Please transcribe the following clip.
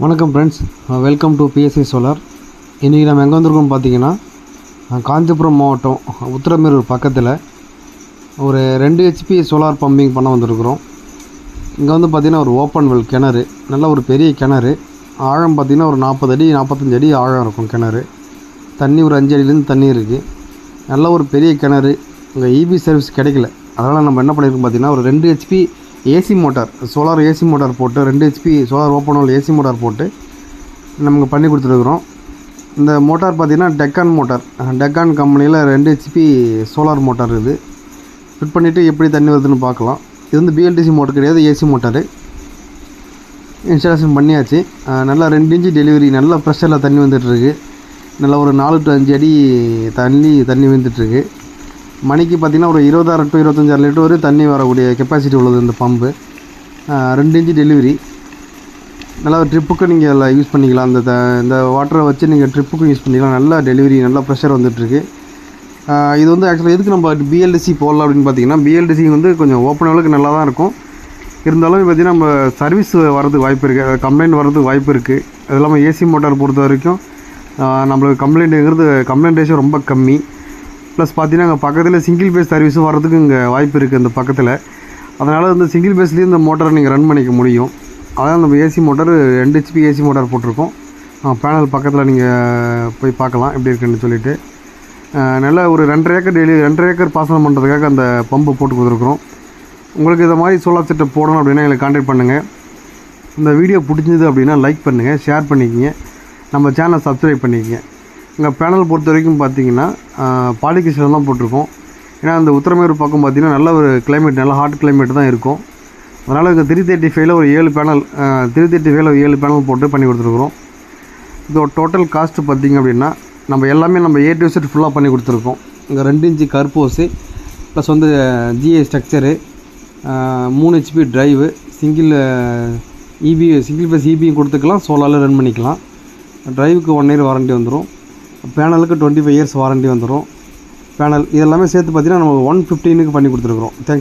வணக்கம் friends, welcome to BSc solar. இன்றைக்கி நம்ம எங்கே வந்திருக்கோம்னு பார்த்தீங்கன்னா, காஞ்சிபுரம் மாவட்டம் உத்திரமேரூர் பக்கத்தில் ஒரு 2 ஹெச்பி சோலார் பம்பிங் பண்ண வந்திருக்கிறோம். இங்கே வந்து பார்த்திங்கன்னா ஒரு ஓப்பன் வெல் கிணறு, நல்ல ஒரு பெரிய கிணறு. ஆழம் பார்த்திங்கன்னா ஒரு 40 அடி 45 அடி ஆழம் இருக்கும் கிணறு. தண்ணி ஒரு 5 அடியிலேருந்து தண்ணி இருக்குது. நல்ல ஒரு பெரிய கிணறு. இங்கே இபி சர்வீஸ் கிடைக்கல. அதனால் நம்ம என்ன பண்ணியிருக்கோம் பார்த்திங்கன்னா, ஒரு 2 HP AC motor, solar AC motor போட்டு 2 HP solar open well AC motor போட்டு நமக்கு பண்ணி கொடுத்துருக்குறோம். இந்த மோட்டார் பார்த்திங்கன்னா டெக்கான் மோட்டார், டெக்கான் கம்பெனியில் 2 ஹெச்பி சோலார் மோட்டார் இது. ஃபிட் பண்ணிவிட்டு எப்படி தண்ணி வருதுன்னு பார்க்கலாம். இது வந்து பிஎல்டிசி மோட்டர் கிடையாது, ஏசி மோட்டாரு. இன்ஸ்டாலேஷன் பண்ணியாச்சு. நல்லா 2 இன்ச்சு டெலிவரி, நல்ல ப்ரெஷரில் தண்ணி வந்துட்டுருக்கு. நல்லா ஒரு 4 to 5 அடி தண்ணி வந்துட்டுருக்கு. மணிக்கு பார்த்திங்கன்னா ஒரு 20,000 to 25,000 லிட்டர் வரை தண்ணி வரக்கூடிய கெப்பாசிட்டி உள்ளது இந்த பம்பு. 2 inch delivery. நல்லா ட்ரிப்புக்கு நீங்கள் அதில் யூஸ் பண்ணிக்கலாம். இந்த வாட்டரை வச்சு நீங்கள் ட்ரிப்புக்கும் யூஸ் பண்ணிக்கலாம். நல்லா டெலிவரி, நல்லா ப்ரெஷர் வந்துட்டுருக்கு. இது வந்து ஆக்சுவலாக எதுக்கு நம்ம பிஎல்டிசி போடலாம் அப்படின்னு பார்த்தீங்கன்னா, பிஎல்டிசி வந்து கொஞ்சம் ஓப்பன் அளவுக்கு நல்லா தான் இருக்கும். இருந்தாலும் பார்த்திங்கன்னா நம்ம சர்வீஸ் வரதுக்கு வாய்ப்பு இருக்குது, கம்ப்ளைண்ட் வரதுக்கு வாய்ப்பு இருக்குது. அது இல்லாமல் ஏசி மோட்டார் பொறுத்த வரைக்கும் நம்மளுக்கு கம்ப்ளைண்ட் ரேஷியோ ரொம்ப கம்மி. ப்ளஸ் பார்த்திங்கன்னா அங்கே பக்கத்தில் சிங்கிள் பேஸ் சர்வீஸும் வரதுக்கு இங்கே வாய்ப்பு இருக்குது இந்த பக்கத்தில். அதனால் வந்து சிங்கிள் பேஸ்லேயும் இந்த மோட்டரை நீங்கள் ரன் பண்ணிக்க முடியும். அதான் நம்ம AC motor 2 HP AC motor போட்டிருக்கோம். பேனல் பக்கத்தில் நீங்கள் போய் பார்க்கலாம் எப்படி இருக்குன்னு சொல்லிவிட்டு. நல்லா ஒரு 2.5 ஏக்கர் பாசனம் பண்ணுறதுக்காக அந்த பம்பு போட்டு கொடுத்துருக்குறோம். உங்களுக்கு இந்த மாதிரி சோலார் செட்டப் போடணும் அப்படின்னா எங்களை கான்டாக்ட் பண்ணுங்கள். இந்த வீடியோ பிடிச்சிது அப்படின்னா லைக் பண்ணுங்கள், ஷேர் பண்ணிக்கங்க, நம்ம சேனலை சப்ஸ்கிரைப் பண்ணிக்கங்க. இங்கே பேனல் பொறுத்த வரைக்கும் பார்த்தீங்கன்னா பாலிகிருஷ்ணன் தான் போட்டிருக்கோம். ஏன்னா அந்த உத்திரமேரூர் பக்கம் பார்த்திங்கன்னா நல்ல ஒரு கிளைமேட், நல்ல ஹாட் கிளைமேட் தான் இருக்கும். அதனால் இங்கே 335ல் ஒரு 7 பேனல் 335ல் ஒரு 7 பேனல் போட்டு பண்ணி கொடுத்துருக்குறோம். இதோட டோட்டல் காஸ்ட்டு பார்த்திங்க அப்படின்னா நம்ம எல்லாமே நம்ம A to Z ஃபுல்லாக பண்ணி கொடுத்துருக்கோம். இங்கே 2 இன்ச்சு கர்போஸு ப்ளஸ் வந்து GI structure, 3 HP drive, single phase இபியும் கொடுத்துக்கலாம், சோலாரில் ரன் பண்ணிக்கலாம். ட்ரைவுக்கு 1 year வாரண்ட்டி வந்துடும். பேனலுக்கு 25 years வாரண்ட்டி வந்துடும். பேனல் இதெல்லாமே சேர்த்து பார்த்திங்கன்னா நம்ம 115க்கு பண்ணி கொடுத்துருக்குறோம். தேங்க்ஸ்.